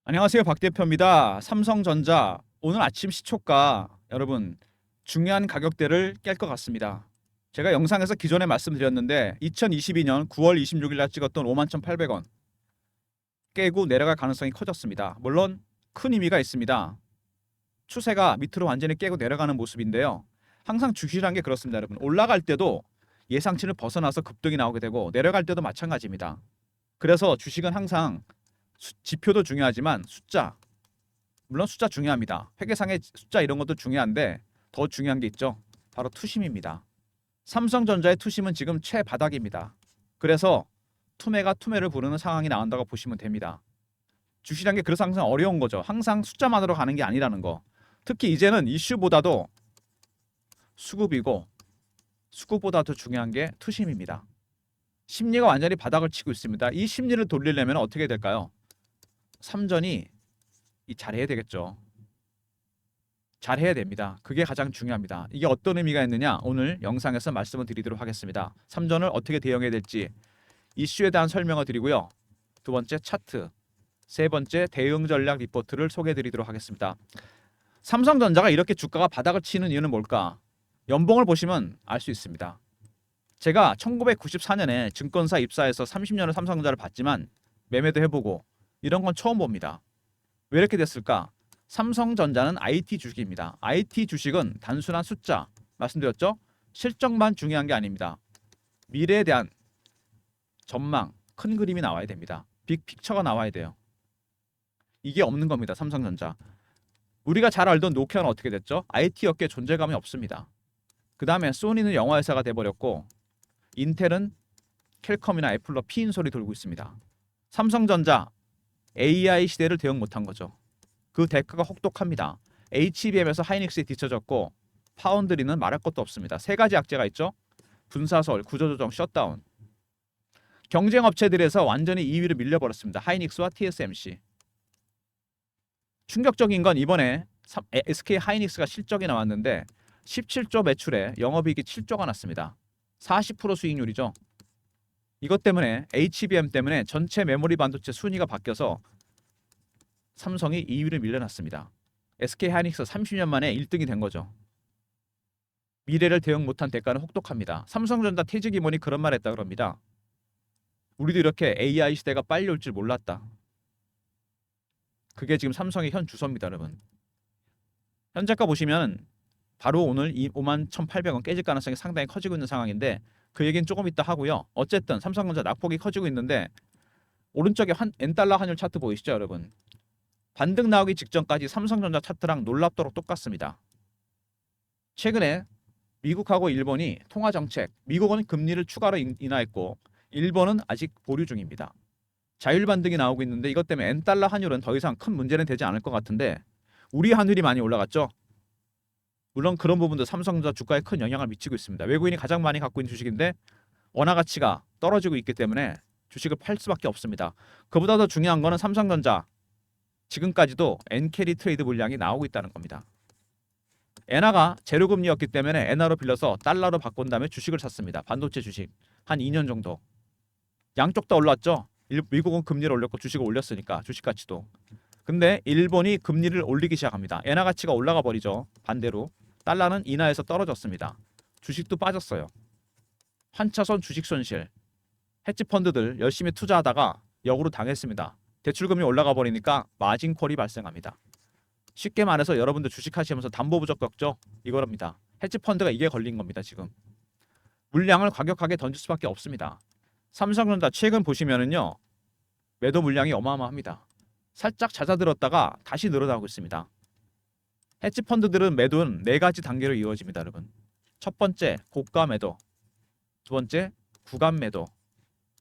안녕하세요. 박 대표입니다. 삼성전자 오늘 아침 시초가 여러분 중요한 가격대를 깰 것 같습니다. 제가 영상에서 기존에 말씀드렸는데 2022년 9월 26일 날 찍었던 51,800원 깨고 내려갈 가능성이 커졌습니다. 물론 큰 의미가 있습니다. 추세가 밑으로 완전히 깨고 내려가는 모습인데요. 항상 주식이라는 게 그렇습니다, 여러분. 올라갈 때도 예상치를 벗어나서 급등이 나오게 되고 내려갈 때도 마찬가지입니다. 그래서 주식은 항상 지표도 중요하지만 숫자, 물론 숫자 중요합니다. 회계상의 숫자 이런 것도 중요한데 더 중요한 게 있죠. 바로 투심입니다. 삼성전자의 투심은 지금 최바닥입니다. 그래서 투매가 투매를 부르는 상황이 나온다고 보시면 됩니다. 주식이란 게 그래서 항상 어려운 거죠. 항상 숫자만으로 가는 게 아니라는 거. 특히 이제는 이슈보다도 수급이고 수급보다 더 중요한 게 투심입니다. 심리가 완전히 바닥을 치고 있습니다. 이 심리를 돌리려면 어떻게 될까요? 삼전이 잘해야 되겠죠. 잘해야 됩니다. 그게 가장 중요합니다. 이게 어떤 의미가 있느냐? 오늘 영상에서 말씀을 드리도록 하겠습니다. 삼전을 어떻게 대응해야 될지 이슈에 대한 설명을 드리고요. 두 번째 차트, 세 번째 대응 전략 리포트를 소개해 드리도록 하겠습니다. 삼성전자가 이렇게 주가가 바닥을 치는 이유는 뭘까? 연봉을 보시면 알 수 있습니다. 제가 1994년에 증권사 입사해서 30년을 삼성전자를 봤지만 매매도 해보고 이런 건 처음 봅니다. 왜 이렇게 됐을까? 삼성전자는 IT 주식입니다. IT 주식은 단순한 숫자, 말씀드렸죠? 실적만 중요한 게 아닙니다. 미래에 대한 전망, 큰 그림이 나와야 됩니다. 빅픽처가 나와야 돼요. 이게 없는 겁니다. 삼성전자. 우리가 잘 알던 노키아는 어떻게 됐죠? IT 업계 존재감이 없습니다. 그 다음에 소니는 영화 회사가 돼버렸고 인텔은 캘컴이나 애플로 피인 소리 돌고 있습니다. 삼성전자 AI 시대를 대응 못한 거죠. 그 대가가 혹독합니다. HBM에서 하이닉스에 뒤처졌고 파운드리는 말할 것도 없습니다. 세 가지 악재가 있죠. 분사설, 구조조정, 셧다운. 경쟁 업체들에서 완전히 2위를 밀려버렸습니다. 하이닉스와 TSMC. 충격적인 건 이번에 SK 하이닉스가 실적이 나왔는데 17조 매출에 영업이익이 7조가 났습니다. 40% 수익률이죠. 이것 때문에 HBM 때문에 전체 메모리 반도체 순위가 바뀌어서 삼성이 2위를 밀려났습니다. SK 하이닉스 30년 만에 1등이 된 거죠. 미래를 대응 못한 대가는 혹독합니다. 삼성전자 퇴직 임원이 그런 말 했다 그럽니다. 우리도 이렇게 AI 시대가 빨리 올 줄 몰랐다. 그게 지금 삼성의 현 주소입니다, 여러분. 현재가 보시면 바로 오늘 이 51,800원 깨질 가능성이 상당히 커지고 있는 상황인데 그 얘기는 조금 이따 하고요. 어쨌든 삼성전자 낙폭이 커지고 있는데 오른쪽에 N달러 환율 차트 보이시죠, 여러분? 반등 나오기 직전까지 삼성전자 차트랑 놀랍도록 똑같습니다. 최근에 미국하고 일본이 통화 정책, 미국은 금리를 추가로 인하했고 일본은 아직 보류 중입니다. 자율 반등이 나오고 있는데 이것 때문에 N달러 환율은 더 이상 큰 문제는 되지 않을 것 같은데 우리 환율이 많이 올라갔죠. 물론 그런 부분도 삼성전자 주가에 큰 영향을 미치고 있습니다. 외국인이 가장 많이 갖고 있는 주식인데 원화 가치가 떨어지고 있기 때문에 주식을 팔 수밖에 없습니다. 그보다 더 중요한 거는 삼성전자 지금까지도 엔캐리 트레이드 물량이 나오고 있다는 겁니다. 엔화가 제로금리였기 때문에 엔화로 빌려서 달러로 바꾼 다음에 주식을 샀습니다. 반도체 주식 한 2년 정도. 양쪽 다 올랐죠. 미국은 금리를 올렸고 주식을 올렸으니까 주식 가치도. 근데 일본이 금리를 올리기 시작합니다. 엔화 가치가 올라가 버리죠. 반대로 달러는 인하에서 떨어졌습니다. 주식도 빠졌어요. 환차손 주식 손실. 헤지 펀드들 열심히 투자하다가 역으로 당했습니다. 대출금리 올라가 버리니까 마진콜이 발생합니다. 쉽게 말해서 여러분들 주식하시면서 담보 부족 겪죠? 이거랍니다. 헤지 펀드가 이게 걸린 겁니다. 지금 물량을 과격하게 던질 수밖에 없습니다. 삼성전자 최근 보시면은요 매도 물량이 어마어마합니다. 살짝 잦아들었다가 다시 늘어나고 있습니다. 헤지 펀드들은 매도는 네 가지 단계로 이루어집니다, 여러분. 첫 번째 고가 매도, 두 번째 구간 매도,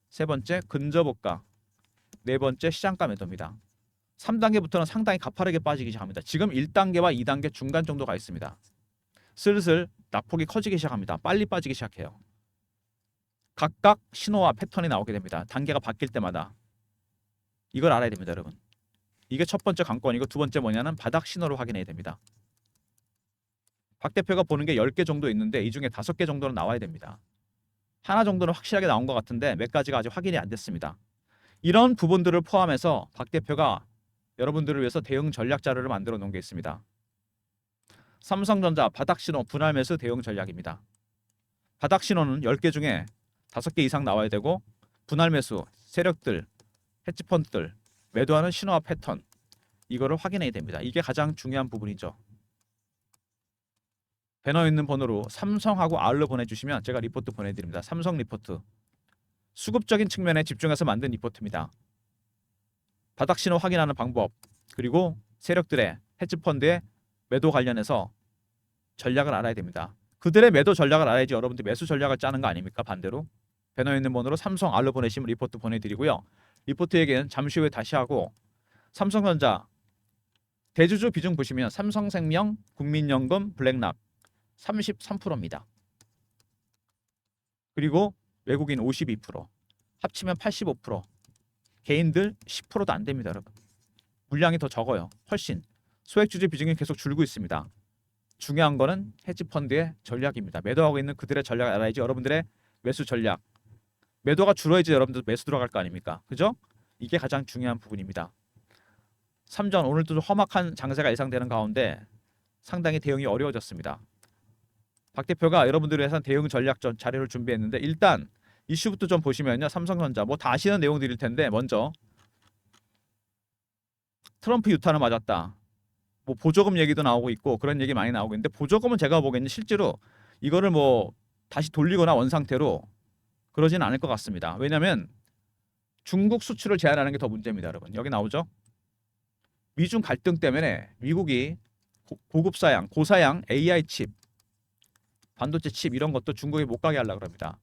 세 번째 근저보가, 네 번째 시장가 매도입니다. 3단계부터는 상당히 가파르게 빠지기 시작합니다. 지금 1단계와 2단계 중간 정도 가 있습니다. 슬슬 낙폭이 커지기 시작합니다. 빨리 빠지기 시작해요. 각각 신호와 패턴이 나오게 됩니다. 단계가 바뀔 때마다. 이걸 알아야 됩니다, 여러분. 이게 첫 번째 관건이고 두 번째 뭐냐면 바닥 신호를 확인해야 됩니다. 박 대표가 보는 게 10개 정도 있는데 이 중에 5개 정도는 나와야 됩니다. 하나 정도는 확실하게 나온 것 같은데 몇 가지가 아직 확인이 안 됐습니다. 이런 부분들을 포함해서 박 대표가 여러분들을 위해서 대응 전략 자료를 만들어 놓은 게 있습니다. 삼성전자 바닥 신호 분할 매수 대응 전략입니다. 바닥 신호는 10개 중에 5개 이상 나와야 되고 분할 매수, 세력들, 헤지펀드들 매도하는 신호와 패턴 이거를 확인해야 됩니다. 이게 가장 중요한 부분이죠. 배너에 있는 번호로 삼성하고 R로 보내주시면 제가 리포트 보내드립니다. 삼성 리포트. 수급적인 측면에 집중해서 만든 리포트입니다. 바닥 신호 확인하는 방법 그리고 세력들의 헤지펀드의 매도 관련해서 전략을 알아야 됩니다. 그들의 매도 전략을 알아야지 여러분들 매수 전략을 짜는 거 아닙니까? 반대로 배너에 있는 번호로 삼성 R로 보내시면 리포트 보내드리고요. 리포트 얘기는 잠시 후에 다시 하고 삼성전자 대주주 비중 보시면 삼성생명, 국민연금, 블랙락 33%입니다. 그리고 외국인 52%, 합치면 85%, 개인들 10%도 안 됩니다, 여러분. 물량이 더 적어요. 훨씬. 소액주주 비중이 계속 줄고 있습니다. 중요한 거는 헤지펀드의 전략입니다. 매도하고 있는 그들의 전략을 알아야지 여러분들의 매수 전략. 매도가 줄어야지 여러분들 매수 들어갈 거 아닙니까? 그죠? 이게 가장 중요한 부분입니다. 삼전 오늘도 험악한 장세가 예상되는 가운데 상당히 대응이 어려워졌습니다. 박 대표가 여러분들을 위해서 대응 전략 자료를 준비했는데 일단 이슈부터 좀 보시면요. 삼성전자 뭐 다 아시는 내용들일 텐데 먼저 트럼프 유탄을 맞았다. 뭐 보조금 얘기도 나오고 있고 그런 얘기 많이 나오고 있는데 보조금은 제가 보기에는 실제로 이거를 뭐 다시 돌리거나 원상태로 그러지는 않을 것 같습니다. 왜냐하면 중국 수출을 제한하는 게 더 문제입니다, 여러분. 여기 나오죠? 미중 갈등 때문에 미국이 고급사양, 고사양 AI 칩, 반도체 칩 이런 것도 중국에 못 가게 하려고 합니다.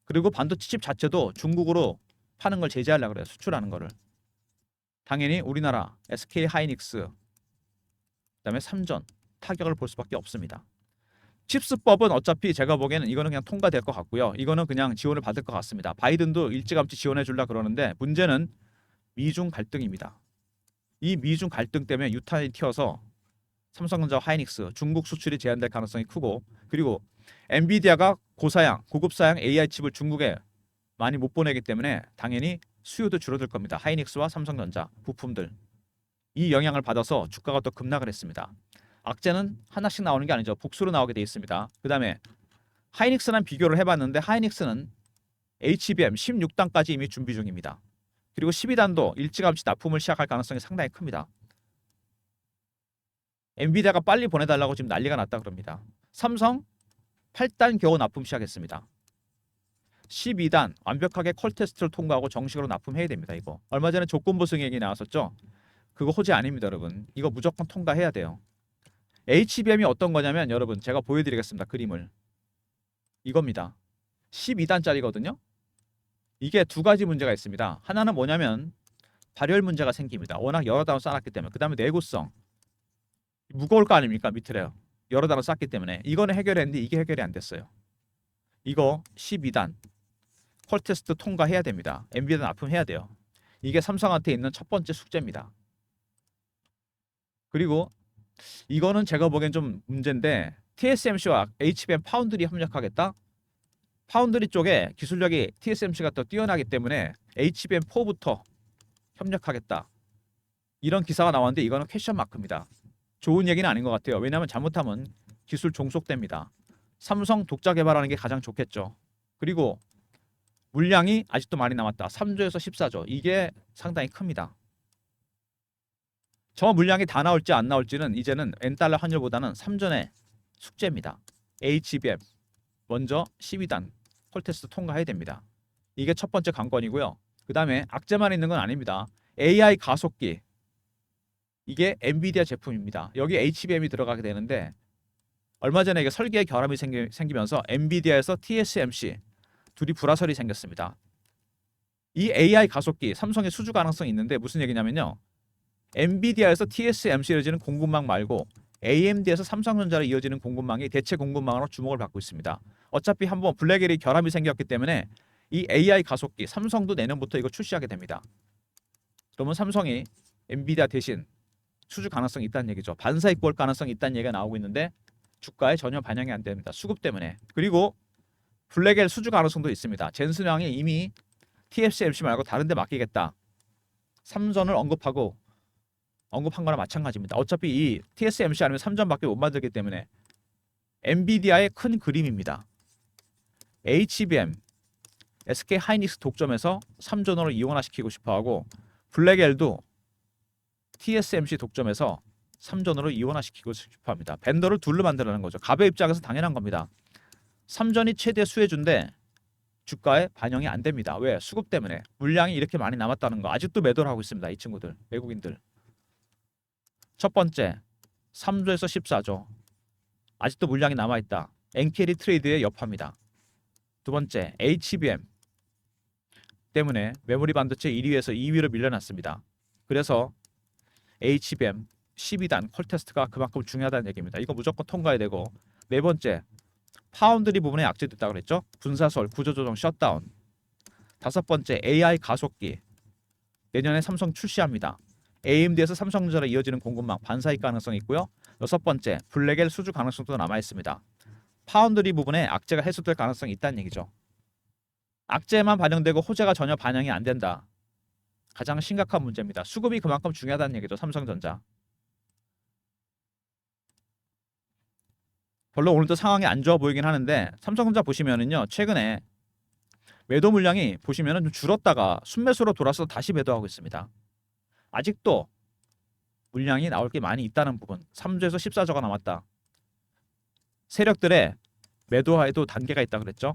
그리고 반도체 칩 자체도 중국으로 파는 걸 제재하려고 그래요. 수출하는 거를. 당연히 우리나라 SK 하이닉스 그다음에 삼전 타격을 볼 수밖에 없습니다. 칩스법은 어차피 제가 보기에는 이거는 그냥 통과될 것 같고요. 이거는 그냥 지원을 받을 것 같습니다. 바이든도 일찌감치 지원해 주려 그러는데 문제는 미중 갈등입니다. 이 미중 갈등 때문에 유탄이 튀어서 삼성전자, 하이닉스, 중국 수출이 제한될 가능성이 크고 그리고 엔비디아가 고사양, 고급사양 AI 칩을 중국에 많이 못 보내기 때문에 당연히 수요도 줄어들 겁니다. 하이닉스와 삼성전자 부품들. 이 영향을 받아서 주가가 또 급락을 했습니다. 악재는 하나씩 나오는 게 아니죠. 복수로 나오게 돼 있습니다. 그 다음에 하이닉스랑 비교를 해봤는데 하이닉스는 HBM 16단까지 이미 준비 중입니다. 그리고 12단도 일찌감치 납품을 시작할 가능성이 상당히 큽니다. 엔비디아가 빨리 보내달라고 지금 난리가 났다 그럽니다. 삼성 8단 겨우 납품 시작했습니다. 12단 완벽하게 콜 테스트를 통과하고 정식으로 납품해야 됩니다. 이거 얼마 전에 조건 보승 얘기 나왔었죠. 그거 호재 아닙니다, 여러분. 이거 무조건 통과해야 돼요. HBM이 어떤 거냐면 여러분 제가 보여드리겠습니다. 그림을. 이겁니다. 12단짜리거든요. 이게 두 가지 문제가 있습니다. 하나는 뭐냐면 발열 문제가 생깁니다. 워낙 여러 단을 쌓았기 때문에. 그 다음에 내구성. 무거울 거 아닙니까? 밑으로요. 여러 단을 쌓기 때문에. 이거는 해결했는데 이게 해결이 안 됐어요. 이거 12단 콜 테스트 통과해야 됩니다. 엔비디아 납품해야 돼요. 이게 삼성한테 있는 첫 번째 숙제입니다. 그리고 이거는 제가 보기엔 좀 문제인데 TSMC와 HBM 파운드리 협력하겠다. 파운드리 쪽에 기술력이 TSMC가 더 뛰어나기 때문에 HBM4부터 협력하겠다. 이런 기사가 나왔는데 이거는 퀘션 마크입니다. 좋은 얘기는 아닌 것 같아요. 왜냐하면 잘못하면 기술 종속됩니다. 삼성 독자 개발하는 게 가장 좋겠죠. 그리고 물량이 아직도 많이 남았다. 3조에서 14조. 이게 상당히 큽니다. 저 물량이 다 나올지 안 나올지는 이제는 N달러 환율보다는 3전의 숙제입니다. HBM 먼저 12단 콜테스트 통과해야 됩니다. 이게 첫 번째 관건이고요. 그 다음에 악재만 있는 건 아닙니다. AI 가속기 이게 엔비디아 제품입니다. 여기 HBM이 들어가게 되는데 얼마 전에 이게 설계에 결함이 생기면서 엔비디아에서 TSMC 둘이 불화설이 생겼습니다. 이 AI 가속기 삼성의 수주 가능성이 있는데 무슨 얘기냐면요. 엔비디아에서 TSMC에 이어지는 공급망 말고 AMD에서 삼성전자로 이어지는 공급망이 대체 공급망으로 주목을 받고 있습니다. 어차피 한번 블랙엘이 결함이 생겼기 때문에 이 AI 가속기 삼성도 내년부터 이거 출시하게 됩니다. 그러면 삼성이 엔비디아 대신 수주 가능성이 있다는 얘기죠. 반사익 볼 가능성이 있다는 얘기가 나오고 있는데 주가에 전혀 반영이 안 됩니다. 수급 때문에. 그리고 블랙엘 수주 가능성도 있습니다. 젠슨왕이 이미 TSMC 말고 다른 데 맡기겠다. 삼전을 언급하고 언급한 거나 마찬가지입니다. 어차피 이 TSMC 아니면 3전밖에 못 만들기 때문에 엔비디아의 큰 그림입니다. HBM, SK 하이닉스 독점에서 3전으로 이원화시키고 싶어하고 블랙엘도 TSMC 독점에서 3전으로 이원화시키고 싶어합니다. 벤더를 둘로 만들라는 거죠. 갑의 입장에서 당연한 겁니다. 3전이 최대 수혜주인데 주가에 반영이 안 됩니다. 왜? 수급 때문에. 물량이 이렇게 많이 남았다는 거. 아직도 매도를 하고 있습니다. 이 친구들, 외국인들. 첫 번째, 3조에서 14조. 아직도 물량이 남아있다. 엔캐리 트레이드의 여파입니다. 두 번째, HBM 때문에 메모리 반도체 1위에서 2위로 밀려났습니다. 그래서 HBM 12단 콜 테스트가 그만큼 중요하다는 얘기입니다. 이거 무조건 통과해야 되고, 네 번째, 파운드리 부분에 악재됐다 그랬죠. 분사설, 구조조정, 셧다운. 다섯 번째, AI 가속기. 내년에 삼성 출시합니다. AMD에서 삼성전자로 이어지는 공급망 반사익 가능성이 있고요. 여섯 번째, 블랙엘 수주 가능성도 남아 있습니다. 파운드리 부분에 악재가 해소될 가능성이 있다는 얘기죠. 악재만 반영되고 호재가 전혀 반영이 안 된다. 가장 심각한 문제입니다. 수급이 그만큼 중요하다는 얘기죠. 삼성전자. 별로 오늘도 상황이 안 좋아 보이긴 하는데 삼성전자 보시면은요, 최근에 매도 물량이 보시면은 좀 줄었다가 순매수로 돌아서 다시 매도하고 있습니다. 아직도 물량이 나올 게 많이 있다는 부분. 3조에서 14조가 남았다. 세력들의 매도하에도 단계가 있다 그랬죠.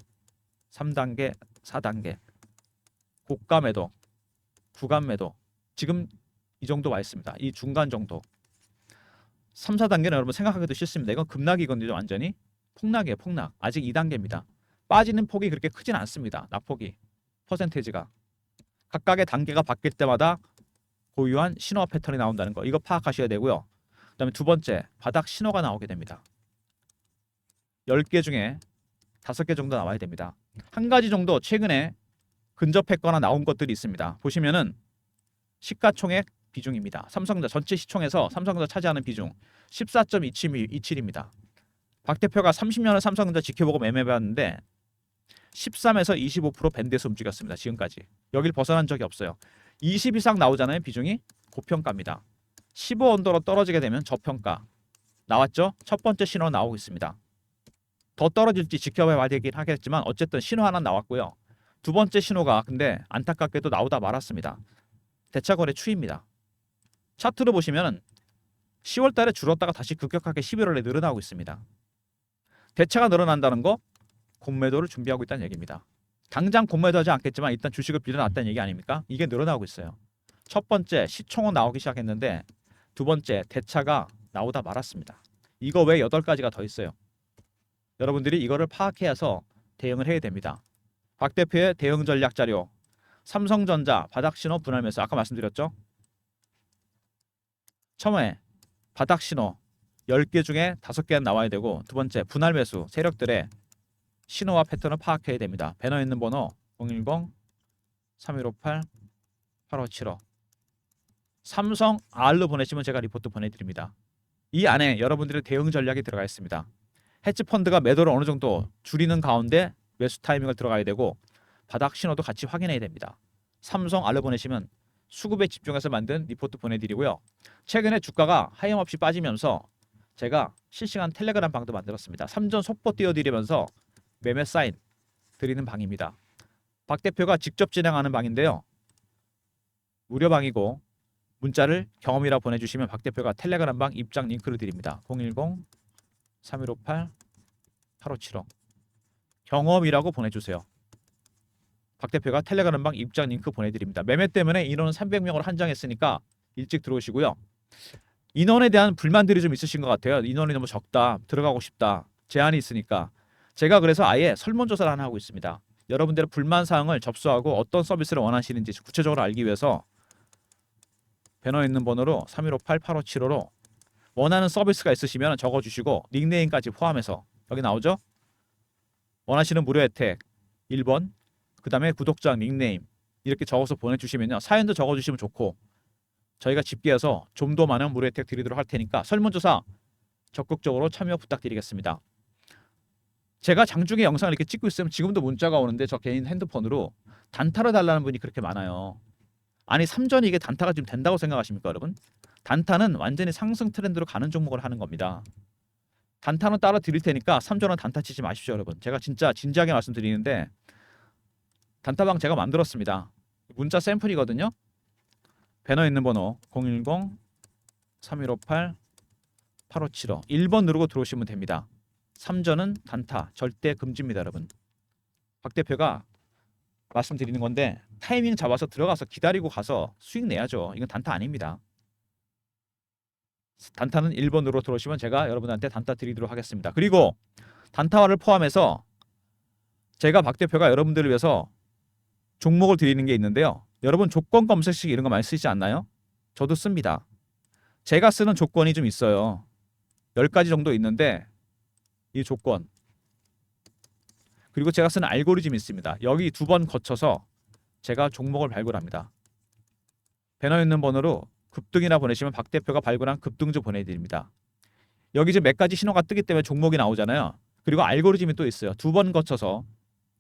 3단계, 4단계. 고가 매도, 구간 매도. 지금 이 정도 와 있습니다. 이 중간 정도. 3, 4단계는 여러분 생각하기도 싫습니다. 이건 급락이거든요. 완전히 폭락이에요. 폭락. 아직 2단계입니다. 빠지는 폭이 그렇게 크진 않습니다. 낙폭이. 퍼센테이지가. 각각의 단계가 바뀔 때마다 고유한 신호와 패턴이 나온다는 거. 이거 파악하셔야 되고요. 그 다음에 두 번째, 바닥 신호가 나오게 됩니다. 10개 중에 5개 정도 나와야 됩니다. 한 가지 정도 최근에 근접했거나 나온 것들이 있습니다. 보시면은 시가총액 비중입니다. 삼성전자 전체 시총에서 삼성전자 차지하는 비중 14.27입니다. 박 대표가 30년을 삼성전자 지켜보고 매매해봤는데 13에서 25% 밴드에서 움직였습니다. 지금까지. 여길 벗어난 적이 없어요. 20 이상 나오잖아요. 비중이 고평가입니다. 15 언더로 떨어지게 되면 저평가. 나왔죠? 첫 번째 신호 나오고 있습니다. 더 떨어질지 지켜봐야 되긴 하겠지만 어쨌든 신호 하나 나왔고요. 두 번째 신호가 근데 안타깝게도 나오다 말았습니다. 대차거래 추이입니다. 차트로 보시면 10월 달에 줄었다가 다시 급격하게 11월에 늘어나고 있습니다. 대차가 늘어난다는 거 공매도를 준비하고 있다는 얘기입니다. 당장 공매도하지 않겠지만 일단 주식을 빌려놨다는 얘기 아닙니까? 이게 늘어나고 있어요. 첫 번째 시총은 나오기 시작했는데 두 번째 대차가 나오다 말았습니다. 이거 외에 8가지가 더 있어요. 여러분들이 이거를 파악해서 대응을 해야 됩니다. 박 대표의 대응 전략 자료. 삼성전자 바닥 신호 분할 매수. 아까 말씀드렸죠? 처음에 바닥 신호 10개 중에 5개는 나와야 되고, 두 번째 분할 매수. 세력들의 신호와 패턴을 파악해야 됩니다. 배너 있는 번호 010-3158-8575. 삼성 R로 보내시면 제가 리포트 보내드립니다. 이 안에 여러분들의 대응 전략이 들어가 있습니다. 헤지 펀드가 매도를 어느 정도 줄이는 가운데 매수 타이밍을 들어가야 되고 바닥 신호도 같이 확인해야 됩니다. 삼성 R로 보내시면 수급에 집중해서 만든 리포트 보내드리고요. 최근에 주가가 하염없이 빠지면서 제가 실시간 텔레그램 방도 만들었습니다. 3전 속보 띄워드리면서 매매 사인 드리는 방입니다. 박 대표가 직접 진행하는 방인데요. 무료 방이고 문자를 경험이라 보내주시면 박 대표가 텔레그램 방 입장 링크를 드립니다. 010-3158-8575 경험이라고 보내주세요. 박 대표가 텔레그램 방 입장 링크 보내드립니다. 매매 때문에 인원은 300명으로 한정했으니까 일찍 들어오시고요. 인원에 대한 불만들이 좀 있으신 것 같아요. 인원이 너무 적다, 들어가고 싶다, 제한이 있으니까. 제가 그래서 아예 설문조사를 하나 하고 있습니다. 여러분들의 불만사항을 접수하고 어떤 서비스를 원하시는지 구체적으로 알기 위해서 배너 있는 번호로 3158-8575로 원하는 서비스가 있으시면 적어주시고 닉네임까지 포함해서 여기 나오죠? 원하시는 무료 혜택 1번, 그 다음에 구독자 닉네임 이렇게 적어서 보내주시면요. 사연도 적어주시면 좋고 저희가 집계해서 좀 더 많은 무료 혜택 드리도록 할 테니까 설문조사 적극적으로 참여 부탁드리겠습니다. 제가 장중에 영상을 이렇게 찍고 있으면 지금도 문자가 오는데 저 개인 핸드폰으로 단타를 달라는 분이 그렇게 많아요. 아니 3전이 이게 단타가 지금 된다고 생각하십니까 여러분? 단타는 완전히 상승 트렌드로 가는 종목을 하는 겁니다. 단타는 따로 드릴 테니까 3전원 단타 치지 마십시오, 여러분. 제가 진짜 진지하게 말씀드리는데 단타방 제가 만들었습니다. 문자 샘플이거든요. 배너 있는 번호 010-3158-8575 1번 누르고 들어오시면 됩니다. 3전은 단타 절대 금지입니다, 여러분. 박 대표가 말씀드리는 건데 타이밍 잡아서 들어가서 기다리고 가서 수익 내야죠. 이건 단타 아닙니다. 단타는 1번으로 들어오시면 제가 여러분한테 단타 드리도록 하겠습니다. 그리고 단타화를 포함해서 제가 박 대표가 여러분들을 위해서 종목을 드리는 게 있는데요. 여러분 조건 검색식 이런 거 많이 쓰지 않나요? 저도 씁니다. 제가 쓰는 조건이 좀 있어요. 10가지 정도 있는데 이 조건 그리고 제가 쓰는 알고리즘이 있습니다. 여기 2번 거쳐서 제가 종목을 발굴합니다. 배너 있는 번호로 급등이나 보내시면 박 대표가 발굴한 급등주 보내드립니다. 여기 지금 몇 가지 신호가 뜨기 때문에 종목이 나오잖아요. 그리고 알고리즘이 또 있어요. 2번 거쳐서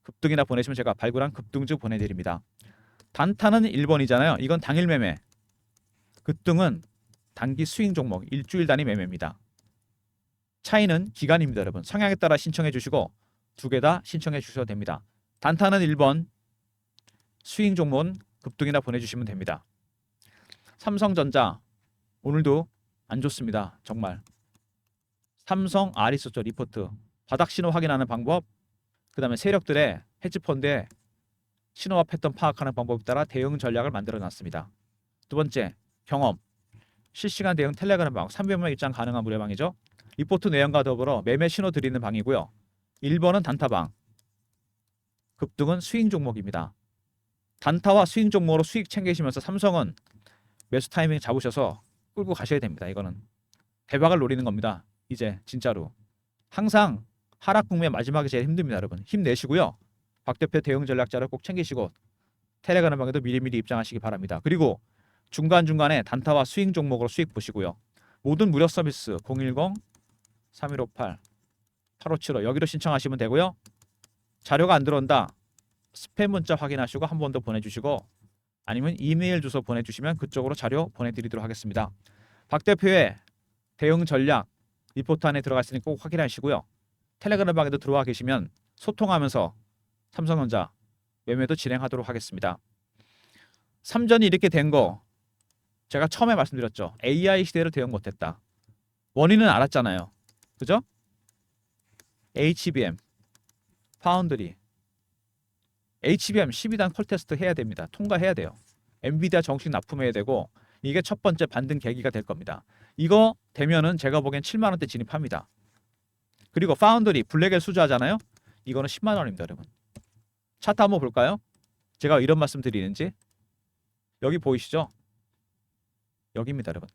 급등이나 보내시면 제가 발굴한 급등주 보내드립니다. 단타는 1번이잖아요. 이건 당일 매매. 급등은 단기 스윙 종목 일주일 단위 매매입니다. 차이는 기간입니다, 여러분. 성향에 따라 신청해 주시고 2개 다 신청해 주셔도 됩니다. 단타는 1번, 스윙 종목은 급등이나 보내주시면 됩니다. 삼성전자 오늘도 안 좋습니다. 정말. 삼성 있었죠. 리포트. 바닥 신호 확인하는 방법, 그 다음에 세력들의 헤지펀드의 신호와 패턴 파악하는 방법에 따라 대응 전략을 만들어 놨습니다. 2번째, 경험. 실시간 대응 텔레그램 방, 300명 입장 가능한 무료방이죠. 리포트 내용과 더불어 매매 신호 드리는 방이고요. 1번은 단타방. 급등은 스윙 종목입니다. 단타와 스윙 종목으로 수익 챙기시면서 삼성은 매수 타이밍 잡으셔서 끌고 가셔야 됩니다. 이거는 대박을 노리는 겁니다. 이제 진짜로. 항상 하락 국면 마지막이 제일 힘듭니다, 여러분. 힘내시고요. 박 대표 대응 전략자를 꼭 챙기시고 텔레그램 방에도 미리미리 입장하시기 바랍니다. 그리고 중간중간에 단타와 스윙 종목으로 수익 보시고요. 모든 무료 서비스 010-3158-8575 여기로 신청하시면 되고요. 자료가 안 들어온다. 스팸 문자 확인하시고 한 번 더 보내주시고 아니면 이메일 주소 보내주시면 그쪽으로 자료 보내드리도록 하겠습니다. 박 대표의 대응 전략 리포트 안에 들어가 있으니 꼭 확인하시고요. 텔레그램 방에도 들어와 계시면 소통하면서 삼성전자 매매도 진행하도록 하겠습니다. 3전이 이렇게 된 거 제가 처음에 말씀드렸죠. AI 시대를 대응 못했다. 원인은 알았잖아요. 그죠? HBM, 파운드리, HBM 12단 콜 테스트 해야 됩니다. 통과해야 돼요. 엔비디아 정식 납품해야 되고 이게 첫 번째 반등 계기가 될 겁니다. 이거 되면은 제가 보기엔 7만 원대 진입합니다. 그리고 파운드리 블랙엘 수주하잖아요. 이거는 10만 원입니다, 여러분. 차트 한번 볼까요? 제가 이런 말씀 드리는지 여기 보이시죠? 여기입니다, 여러분.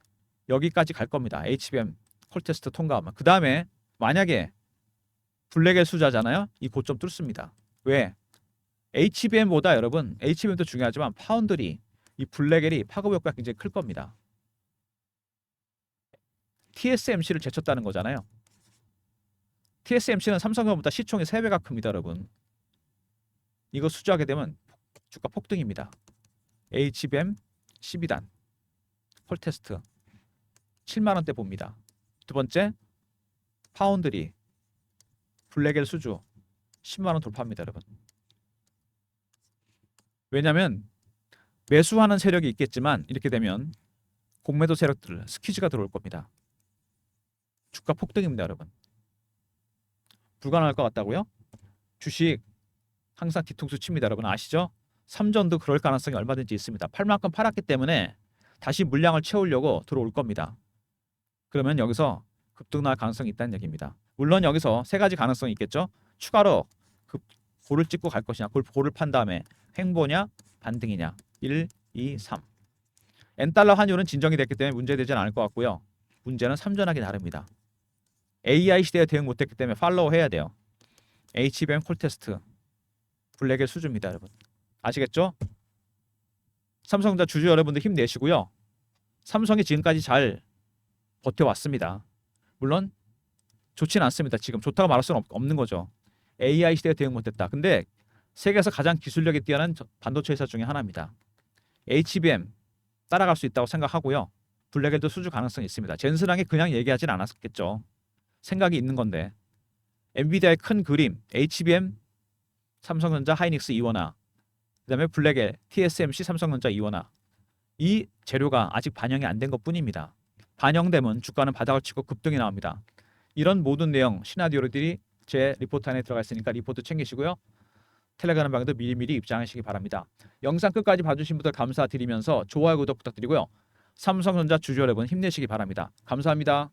여기까지 갈 겁니다. HBM 콜 테스트 통과하면 그 다음에 만약에 블랙엘 수주하잖아요. 이 고점 뚫습니다. 왜? HBM보다 여러분 HBM도 중요하지만 파운드리 이 블랙엘이 파급 효과가 굉장히 클 겁니다. TSMC를 제쳤다는 거잖아요. TSMC는 삼성전자보다 시총이 3배가 큽니다, 여러분. 이거 수주하게 되면 주가 폭등입니다. HBM 12단 콜 테스트 7만 원대 봅니다. 2번째 파운드리 블랙엘 수주 10만 원 돌파합니다, 여러분. 왜냐하면 매수하는 세력이 있겠지만 이렇게 되면 공매도 세력들 스퀴즈가 들어올 겁니다. 주가 폭등입니다, 여러분. 불가능할 것 같다고요? 주식 항상 뒤통수 칩니다, 여러분. 아시죠? 3전도 그럴 가능성이 얼마든지 있습니다. 팔 만큼 팔았기 때문에 다시 물량을 채우려고 들어올 겁니다. 그러면 여기서 급등 날 가능성이 있다는 얘기입니다. 물론 여기서 3가지 가능성이 있겠죠. 추가로 고를 찍고 갈 것이냐, 고를 판 다음에 횡보냐 반등이냐. 1, 2, 3. N달러 환율은 진정이 됐기 때문에 문제되지는 않을 것 같고요. 문제는 3전하기 다릅니다. AI 시대에 대응 못했기 때문에 팔로우 해야 돼요. HBM 콜 테스트 블랙의 수주입니다, 여러분. 아시겠죠? 삼성전자 주주 여러분들 힘내시고요. 삼성이 지금까지 잘 버텨왔습니다. 물론 좋지는 않습니다. 지금 좋다고 말할 수는 없는 거죠. AI 시대에 대응 못했다. 근데 세계에서 가장 기술력이 뛰어난 반도체 회사 중에 하나입니다. HBM 따라갈 수 있다고 생각하고요. 블랙에도 수주 가능성이 있습니다. 젠스랑이 그냥 얘기하진 않았겠죠. 생각이 있는 건데. 엔비디아의 큰 그림, HBM, 삼성전자, 하이닉스 이원화, 그다음에 블랙에 TSMC, 삼성전자 이원화. 이 재료가 아직 반영이 안 된 것뿐입니다. 반영되면 주가는 바닥을 치고 급등이 나옵니다. 이런 모든 내용 시나리오들이 제 리포트 안에 들어가 있으니까 리포트 챙기시고요. 텔레그램 방에도 미리미리 입장하시기 바랍니다. 영상 끝까지 봐주신 분들 감사드리면서 좋아요, 구독 부탁드리고요. 삼성전자 주주 여러분 힘내시기 바랍니다. 감사합니다.